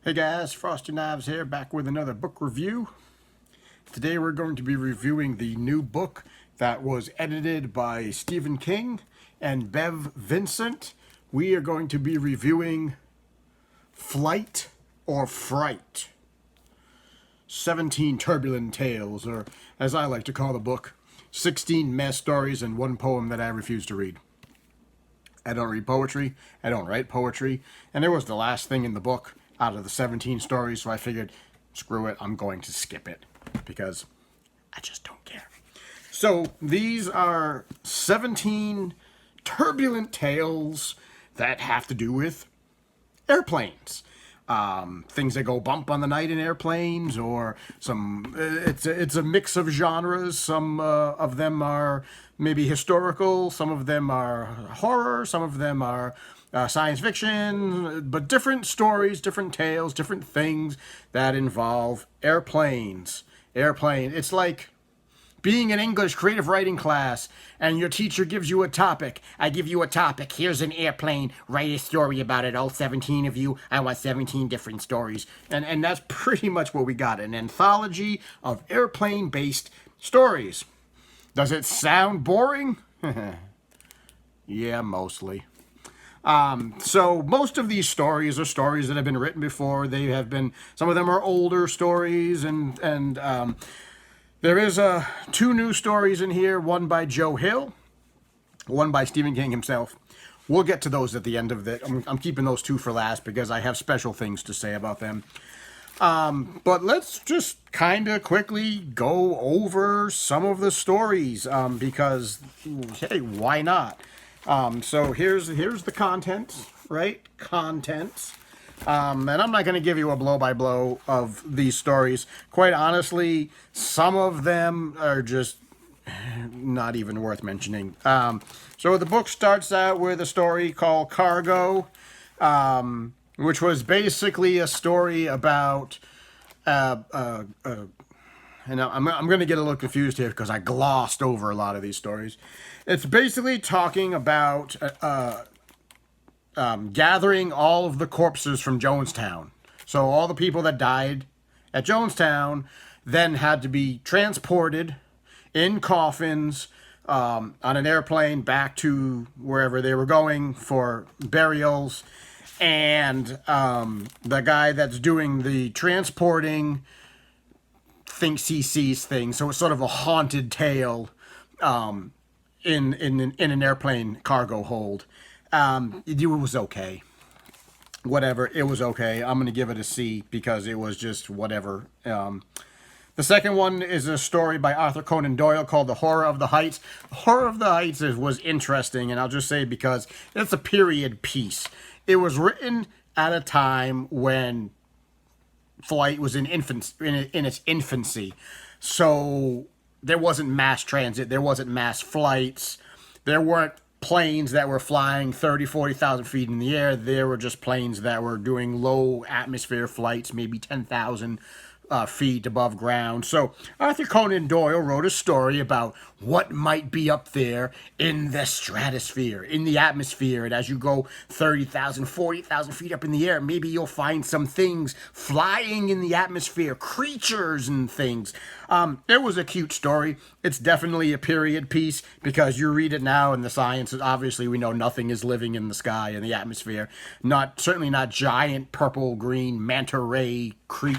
Hey guys, Frosty Knives here, back with another book review. Today we're going to be reviewing the new book that was edited by Stephen King and Bev Vincent. We are going to be reviewing Flight or Fright. 17 Turbulent Tales, or as I like to call the book, 16 mess stories and one poem that I refuse to read. I don't read poetry, I don't write poetry, and it was the last thing in the book out of the 17 stories, so I figured, screw it, I'm going to skip it, because I just don't care. So, these are 17 turbulent tales that have to do with airplanes. Things that go bump on the night in airplanes, or it's a mix of genres. Some of them are maybe historical, some of them are horror, some of them are science fiction, but different stories, different tales, different things that involve airplanes. It's like being in English creative writing class and your teacher gives you a topic. I give you a topic. Here's an airplane. Write a story about it. All 17 of you. I want 17 different stories. And that's pretty much what we got. An anthology of airplane-based stories. Does it sound boring? Yeah, mostly. So most of these stories are stories that have been written before. They have been, some of them are older stories, and there is two new stories in here, one by Joe Hill, one by Stephen King himself. We'll get to those at the end of it. I'm keeping those two for last because I have special things to say about them. But let's just kind of quickly go over some of the stories, because, hey, why not? So here's the content, right? Contents. And I'm not going to give you a blow-by-blow of these stories. Quite honestly, some of them are just not even worth mentioning. So the book starts out with a story called Cargo, which was basically a story about... and I'm going to get a little confused here because I glossed over a lot of these stories. It's basically talking about... gathering all of the corpses from Jonestown. So all the people that died at Jonestown then had to be transported in coffins on an airplane back to wherever they were going for burials. And the guy that's doing the transporting thinks he sees things. So it's sort of a haunted tale in an airplane cargo hold. It was okay. Whatever, it was okay. I'm going to give it a C because it was just whatever. The second one is a story by Arthur Conan Doyle called The Horror of the Heights. The Horror of the Heights was interesting, and I'll just say because it's a period piece. It was written at a time when flight was in its infancy. So there wasn't mass transit. There wasn't mass flights. There weren't planes that were flying 30, 40,000 feet in the air. There were just planes that were doing low atmosphere flights, maybe 10,000 feet above ground. So Arthur Conan Doyle wrote a story about what might be up there in the stratosphere, in the atmosphere. And as you go 30,000, 40,000 feet up in the air, maybe you'll find some things flying in the atmosphere, creatures and things. It was a cute story. It's definitely a period piece because you read it now and the science is obviously we know nothing is living in the sky, in the atmosphere. Certainly not giant purple, green, manta ray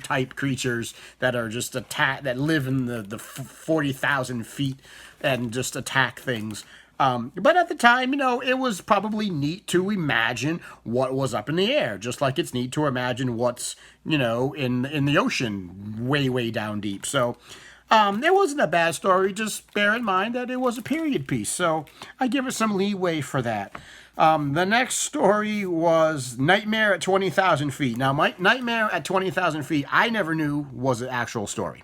type creatures that are just that live in the 40,000 feet and just attack things. But at the time, it was probably neat to imagine what was up in the air, just like it's neat to imagine what's, in the ocean way, way down deep. So it wasn't a bad story. Just bear in mind that it was a period piece. So I give it some leeway for that. The next story was Nightmare at 20,000 feet. Now, Nightmare at 20,000 feet, I never knew was an actual story.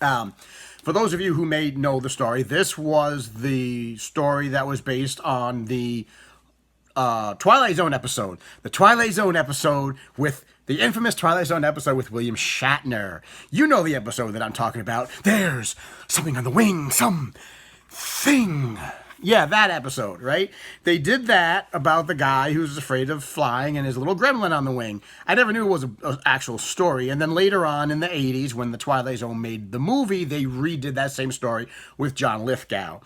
For those of you who may know the story, this was the story that was based on the Twilight Zone episode. The Twilight Zone episode with the infamous Twilight Zone episode with William Shatner. You know the episode that I'm talking about. There's something on the wing, something. Yeah, that episode, right? They did that about the guy who's afraid of flying and his little gremlin on the wing. I never knew it was an actual story. And then later on in the 80s, when the Twilight Zone made the movie, they redid that same story with John Lithgow.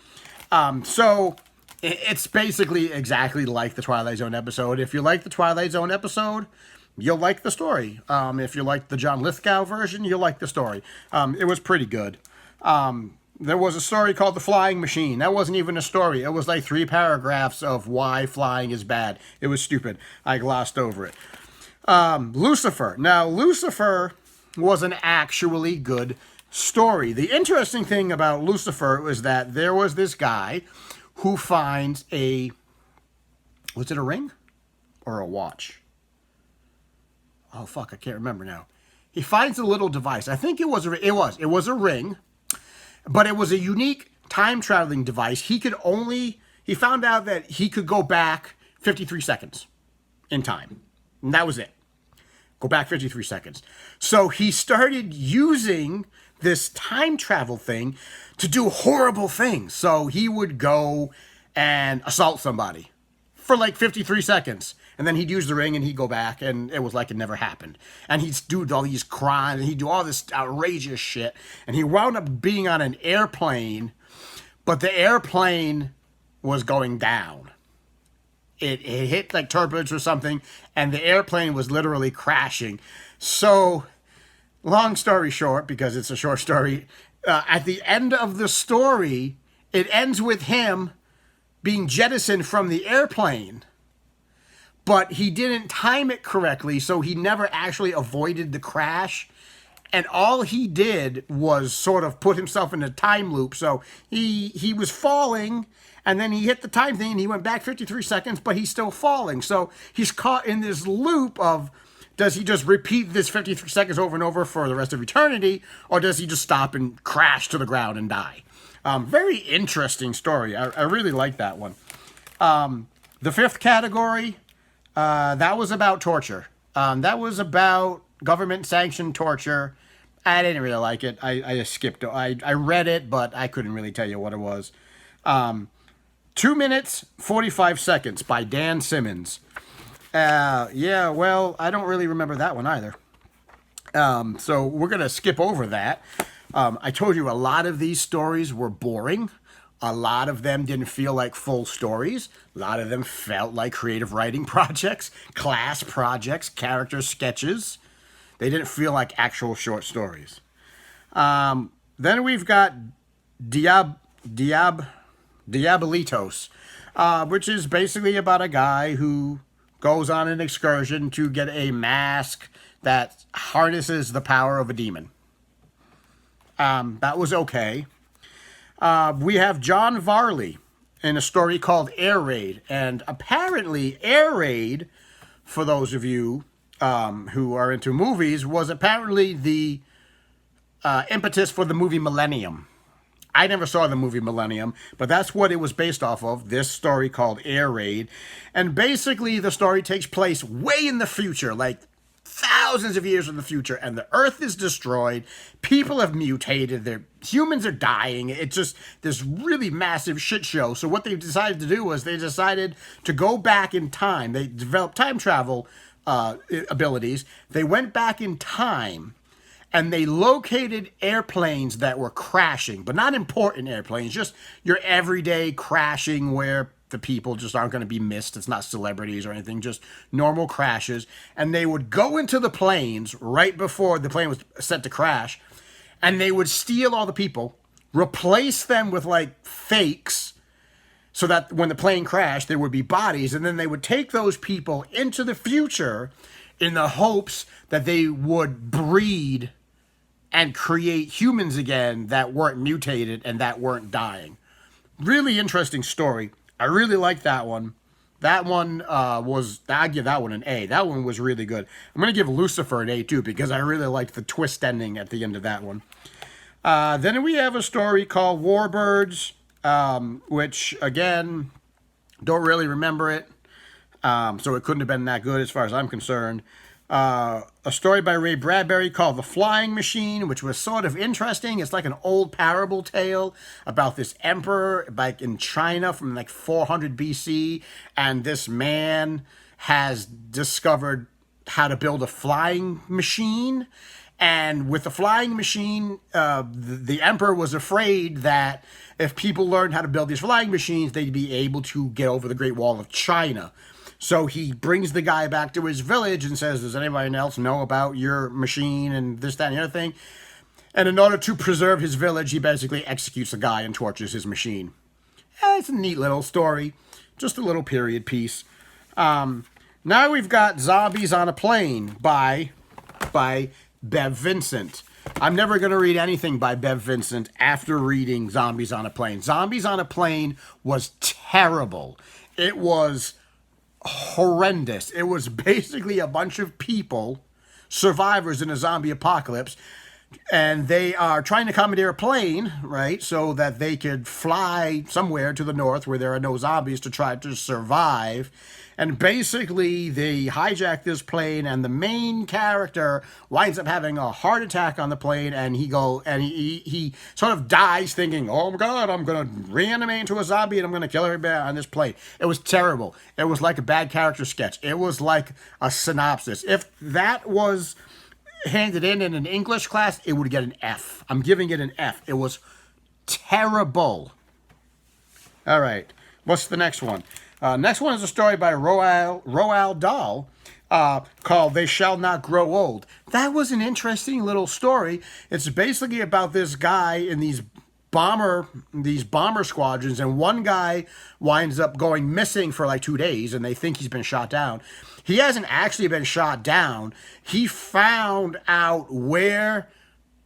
So it's basically exactly like the Twilight Zone episode. If you like the Twilight Zone episode, you'll like the story. If you like the John Lithgow version, you'll like the story. It was pretty good. There was a story called The Flying Machine. That wasn't even a story. It was like 3 paragraphs of why flying is bad. It was stupid. I glossed over it. Lucifer. Now, Lucifer was an actually good story. The interesting thing about Lucifer was that there was this guy who finds a... Was it a ring? Or a watch? Oh, fuck. I can't remember now. He finds a little device. I think it was a ring. But it was a unique time-traveling device. He found out that he could go back 53 seconds in time. And that was it. Go back 53 seconds. So he started using this time travel thing to do horrible things. So he would go and assault somebody for like 53 seconds. And then he'd use the ring and he'd go back and it was like it never happened. And he'd do all these crimes and he'd do all this outrageous shit. And he wound up being on an airplane, but the airplane was going down. It hit like turbulence or something and the airplane was literally crashing. So, long story short, because it's a short story, at the end of the story, it ends with him being jettisoned from the airplane. But he didn't time it correctly, so he never actually avoided the crash. And all he did was sort of put himself in a time loop. So he was falling, and then he hit the time thing, and he went back 53 seconds, but he's still falling. So he's caught in this loop of, does he just repeat this 53 seconds over and over for the rest of eternity, or does he just stop and crash to the ground and die? Very interesting story. I really like that one. The 5th category... that was about torture. That was about government-sanctioned torture. I didn't really like it. I just skipped it. I read it, but I couldn't really tell you what it was. 2 minutes, 45 seconds by Dan Simmons. Yeah, well, I don't really remember that one either. So we're going to skip over that. I told you a lot of these stories were boring. A lot of them didn't feel like full stories. A lot of them felt like creative writing projects, class projects, character sketches. They didn't feel like actual short stories. Then we've got Diabolitos, which is basically about a guy who goes on an excursion to get a mask that harnesses the power of a demon. That was okay. We have John Varley in a story called Air Raid. And apparently Air Raid, for those of you who are into movies, was apparently the impetus for the movie Millennium. I never saw the movie Millennium, but that's what it was based off of, this story called Air Raid. And basically the story takes place way in the future, like thousands of years in the future, and the Earth is destroyed. People have mutated. Humans are dying. It's just this really massive shit show. So what they decided to do was they decided to go back in time. They developed time travel abilities. They went back in time and they located airplanes that were crashing, but not important airplanes, just your everyday crashing where the people just aren't going to be missed. It's not celebrities or anything, just normal crashes. And they would go into the planes right before the plane was set to crash, and they would steal all the people, replace them with like fakes, so that when the plane crashed, there would be bodies, and then they would take those people into the future in the hopes that they would breed and create humans again that weren't mutated and that weren't dying. Really interesting story. I really like that one. That one I'd give that one an A. That one was really good. I'm going to give Lucifer an A too, because I really liked the twist ending at the end of that one. Then we have a story called Warbirds, which, again, don't really remember it. So it couldn't have been that good as far as I'm concerned. A story by Ray Bradbury called The Flying Machine, which was sort of interesting. It's like an old parable tale about this emperor like in China from like 400 BC, and this man has discovered how to build a flying machine. And with the flying machine, the emperor was afraid that if people learned how to build these flying machines, they'd be able to get over the Great Wall of China. So he brings the guy back to his village and says, does anybody else know about your machine and this, that, and the other thing? And in order to preserve his village, he basically executes the guy and torches his machine. It's a neat little story. Just a little period piece. Now we've got Zombies on a Plane by Bev Vincent. I'm never going to read anything by Bev Vincent after reading Zombies on a Plane. Zombies on a Plane was terrible. It was horrendous. It was basically a bunch of people, survivors in a zombie apocalypse, and they are trying to commandeer a plane, right, so that they could fly somewhere to the north where there are no zombies to try to survive. And basically, they hijack this plane, and the main character winds up having a heart attack on the plane, and he sort of dies thinking, oh my God, I'm going to reanimate into a zombie, and I'm going to kill everybody on this plane. It was terrible. It was like a bad character sketch. It was like a synopsis. If that was handed in an English class, it would get an F. I'm giving it an F. It was terrible. All right. What's the next one? Next one is a story by Roald Dahl called They Shall Not Grow Old. That was an interesting little story. It's basically about this guy in these bomber squadrons, and one guy winds up going missing for like 2 days, and they think he's been shot down. He hasn't actually been shot down. He found out where,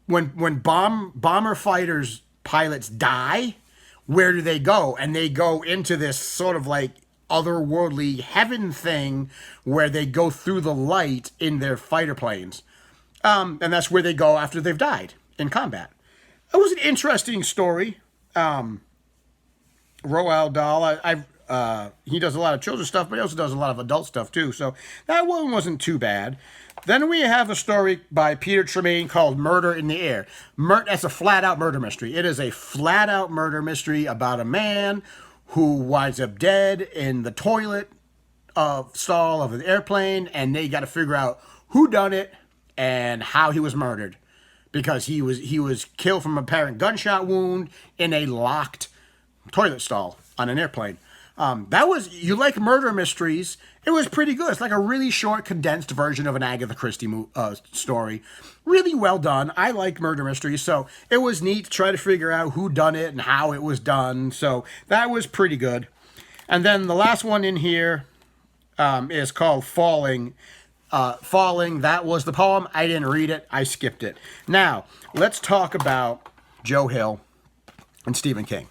when bomber fighters pilots die, where do they go? And they go into this sort of like otherworldly heaven thing where they go through the light in their fighter planes. And that's where they go after they've died in combat. It was an interesting story. Roald Dahl, he does a lot of children's stuff, but he also does a lot of adult stuff too. So that one wasn't too bad. Then we have a story by Peter Tremaine called Murder in the Air. That's a flat-out murder mystery. It is a flat-out murder mystery about a man who winds up dead in the toilet stall of an airplane, and they got to figure out who done it and how he was murdered, because he was killed from a apparent gunshot wound in a locked toilet stall on an airplane. You like murder mysteries? It was pretty good. It's like a really short, condensed version of an Agatha Christie story. Really well done. I like murder mysteries, so it was neat to try to figure out who done it and how it was done. So that was pretty good. And then the last one in here is called Falling. Falling, that was the poem. I didn't read it. I skipped it. Now, let's talk about Joe Hill and Stephen King.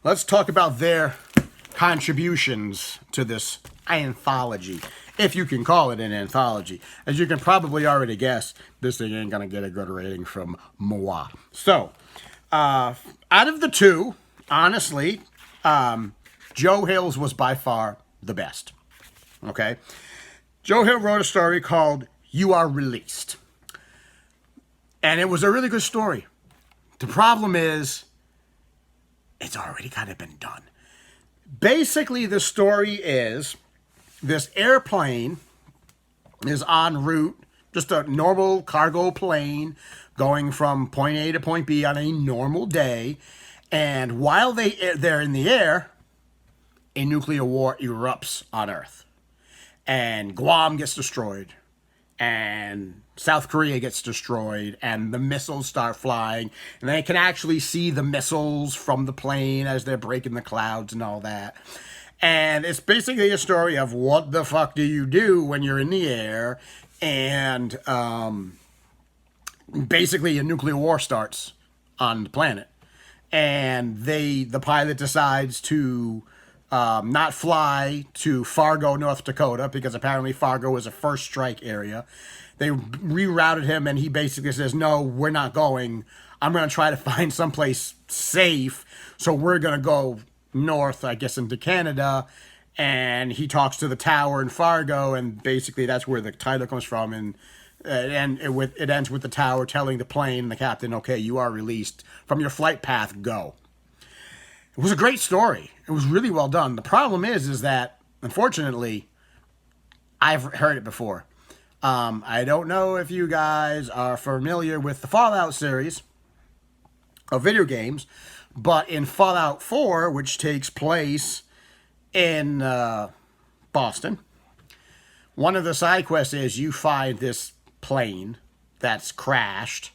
Let's talk about their contributions to this anthology, if you can call it an anthology. As you can probably already guess, this thing ain't gonna get a good rating from moi. So, out of the two, honestly, Joe Hill's was by far the best. Okay? Joe Hill wrote a story called You Are Released. And it was a really good story. The problem is, it's already kind of been done. Basically, the story is this airplane is en route, just a normal cargo plane going from point A to point B on a normal day. And while they're in the air, a nuclear war erupts on Earth. And Guam gets destroyed. And South Korea gets destroyed, and the missiles start flying, and they can actually see the missiles from the plane as they're breaking the clouds and all that. And it's basically a story of what the fuck do you do when you're in the air, and basically a nuclear war starts on the planet. And the pilot decides to not fly to Fargo, North Dakota, because apparently Fargo is a first strike area. They rerouted him, and he basically says, no, we're not going. I'm going to try to find someplace safe, so we're going to go north, I guess, into Canada, and he talks to the tower in Fargo, and basically that's where the title comes from. And it ends with the tower telling the plane, the captain, okay, you are released from your flight path, go. It was a great story. It was really well done. The problem is that, unfortunately, I've heard it before. I don't know if you guys are familiar with the Fallout series of video games, but in Fallout 4, which takes place in Boston, one of the side quests is you find this plane that's crashed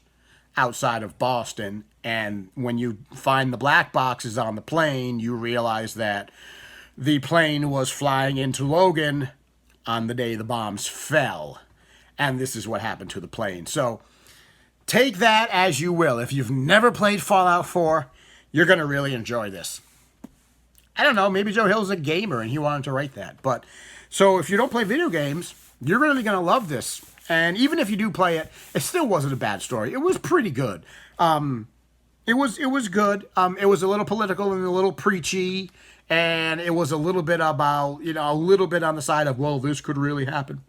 outside of Boston, and when you find the black boxes on the plane, you realize that the plane was flying into Logan on the day the bombs fell, and this is what happened to the plane. So take that as you will. If you've never played Fallout 4, you're going to really enjoy this. I don't know, maybe Joe Hill's a gamer and he wanted to write that. But so if you don't play video games, you're really going to love this. And even if you do play it, it still wasn't a bad story. It was pretty good. It was good. It was a little political and a little preachy, and it was a little bit about, a little bit on the side of, well, this could really happen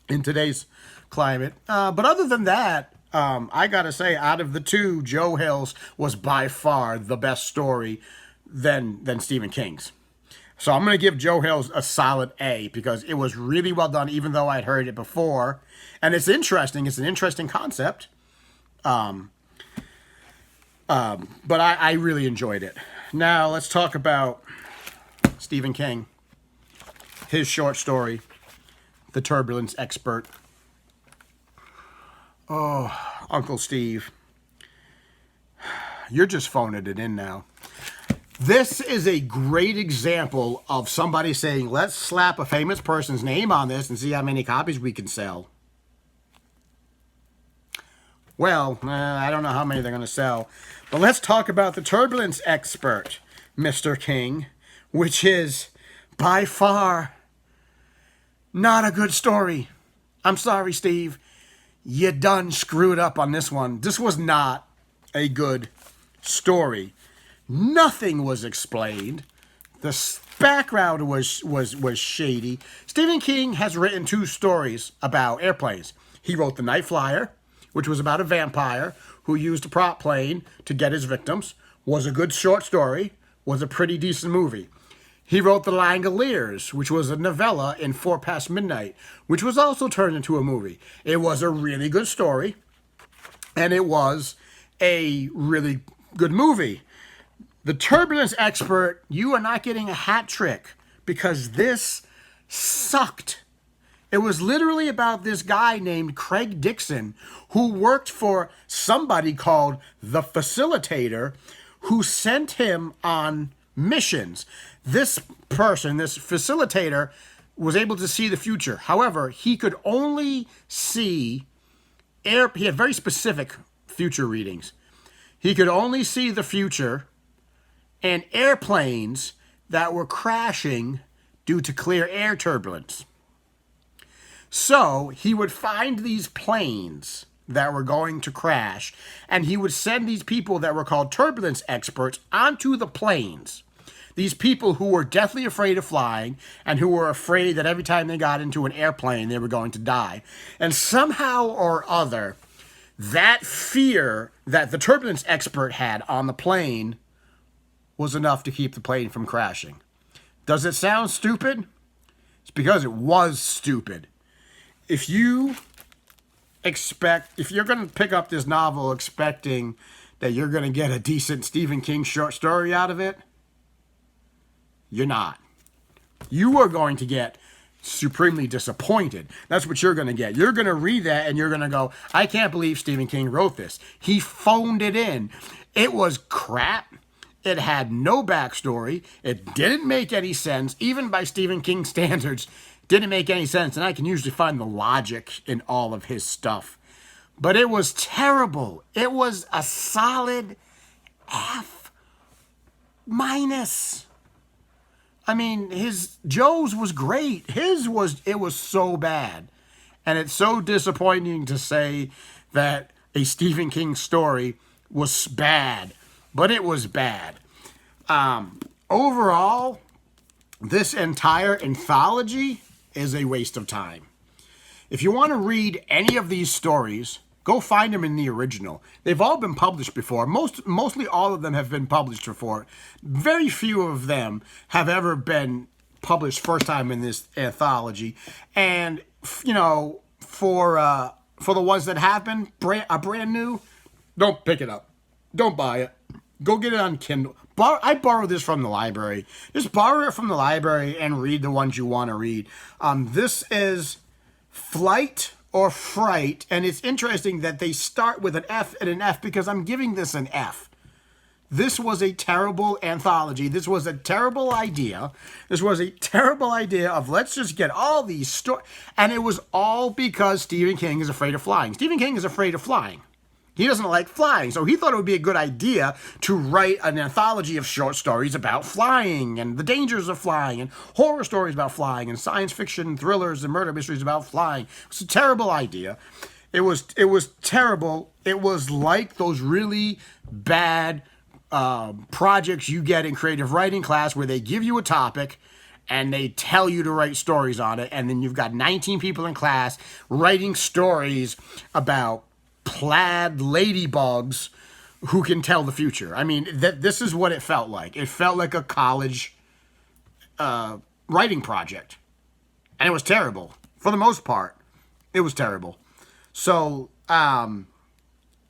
in today's climate. But other than that, I gotta say, out of the two, Joe Hill's was by far the best story than Stephen King's. So I'm gonna give Joe Hill's a solid A because it was really well done, even though I'd heard it before. And it's interesting. It's an interesting concept. But I really enjoyed it. Now let's talk about Stephen King. His short story, The Turbulence Expert. Oh, Uncle Steve, you're just phoning it in now. This is a great example of somebody saying, let's slap a famous person's name on this and see how many copies we can sell. Well, I don't know how many they're going to sell. But let's talk about The Turbulence Expert, Mr. King, which is by far not a good story. I'm sorry, Steve. You done screwed up on this one. This was not a good story. Nothing was explained. The background was shady. Stephen King has written 2 stories about airplanes. He wrote The Night Flyer, which was about a vampire who used a prop plane to get his victims. Was a good short story. Was a pretty decent movie. He wrote The Langoliers, which was a novella in 4 Past Midnight, which was also turned into a movie. It was a really good story, and it was a really good movie. The Turbulence Expert, you are not getting a hat trick because this sucked. It was literally about this guy named Craig Dixon who worked for somebody called the Facilitator who sent him on missions. This person, this Facilitator, was able to see the future. However, he could only see he had very specific future readings. He could only see the future and airplanes that were crashing due to clear air turbulence. So he would find these planes that were going to crash, and he would send these people that were called turbulence experts onto the planes. These people who were deathly afraid of flying and who were afraid that every time they got into an airplane, they were going to die. And somehow or other, that fear that the turbulence expert had on the plane was enough to keep the plane from crashing. Does it sound stupid? It's because it was stupid. If you're going to pick up this novel expecting that you're going to get a decent Stephen King short story out of it, you're not. You are going to get supremely disappointed. That's what you're going to get. You're going to read that and you're going to go, I can't believe Stephen King wrote this. He phoned it in. It was crap. It had no backstory. It didn't make any sense. Even by Stephen King standards, didn't make any sense. And I can usually find the logic in all of his stuff. But it was terrible. It was a solid F minus. I mean, Joe's was great. It was so bad. And it's so disappointing to say that a Stephen King story was bad. But it was bad. Overall, This entire anthology is a waste of time. If you want to read any of these stories, go find them in the original. They've all been published before. Mostly all of them have been published before. Very few of them have ever been published first time in this anthology. And, you know, for the ones that have been brand new, don't pick it up. Don't buy it. Go get it on Kindle. I borrowed this from the library. Just borrow it from the library and read the ones you want to read. This is Flight or Fright, and it's interesting that they start with an F and an F because I'm giving this an F. This was a terrible anthology. This was a terrible idea. This was a terrible idea of let's just get all these stories. And it was all because Stephen King is afraid of flying. Stephen King is afraid of flying. He doesn't like flying, so he thought it would be a good idea to write an anthology of short stories about flying and the dangers of flying and horror stories about flying and science fiction thrillers and murder mysteries about flying. It was a terrible idea. It was terrible. It was like those really bad projects you get in creative writing class where they give you a topic and they tell you to write stories on it, and then you've got 19 people in class writing stories about plaid ladybugs who can tell the future. I mean, this is what it felt like. It felt like a college writing project. And it was terrible. For the most part, it was terrible. So, I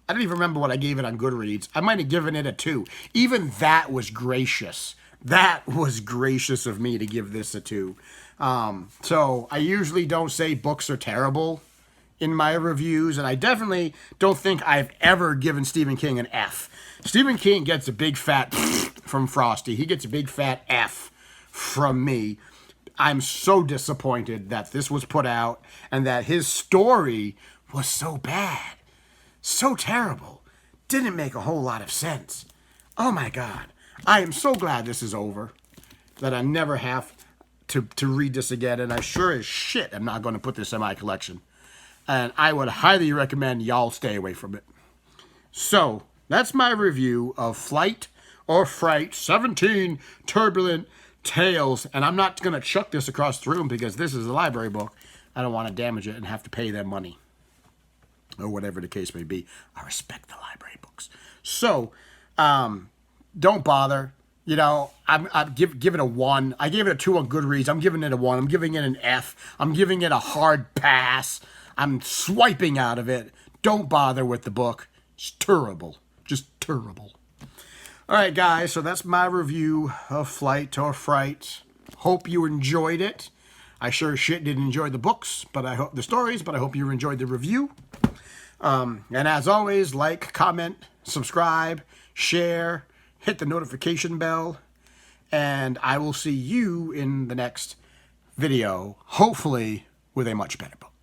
don't even remember what I gave it on Goodreads. I might have given it a 2. Even that was gracious. That was gracious of me to give this a 2. So, I usually don't say books are terrible in my reviews, and I definitely don't think I've ever given Stephen King an F. Stephen King gets a big fat from Frosty. He gets a big fat F from me. I'm so disappointed that this was put out and that his story was so bad, so terrible, didn't make a whole lot of sense. Oh my God. I am so glad this is over, that I never have to read this again, and I sure as shit am not going to put this in my collection. And I would highly recommend y'all stay away from it. So, that's my review of Flight or Fright, 17 Turbulent Tales. And I'm not going to chuck this across the room because this is a library book. I don't want to damage it and have to pay them money. Or whatever the case may be. I respect the library books. So, don't bother. You know, I'm give it a 1. I gave it a 2 on Goodreads. I'm giving it a 1. I'm giving it an F. I'm giving it a hard pass. I'm swiping out of it. Don't bother with the book. It's terrible. Just terrible. All right, guys. So that's my review of Flight or Fright. Hope you enjoyed it. I sure as shit didn't enjoy the books, but I hope the stories, but I hope you enjoyed the review. And as always, like, comment, subscribe, share, hit the notification bell, and I will see you in the next video, hopefully with a much better book.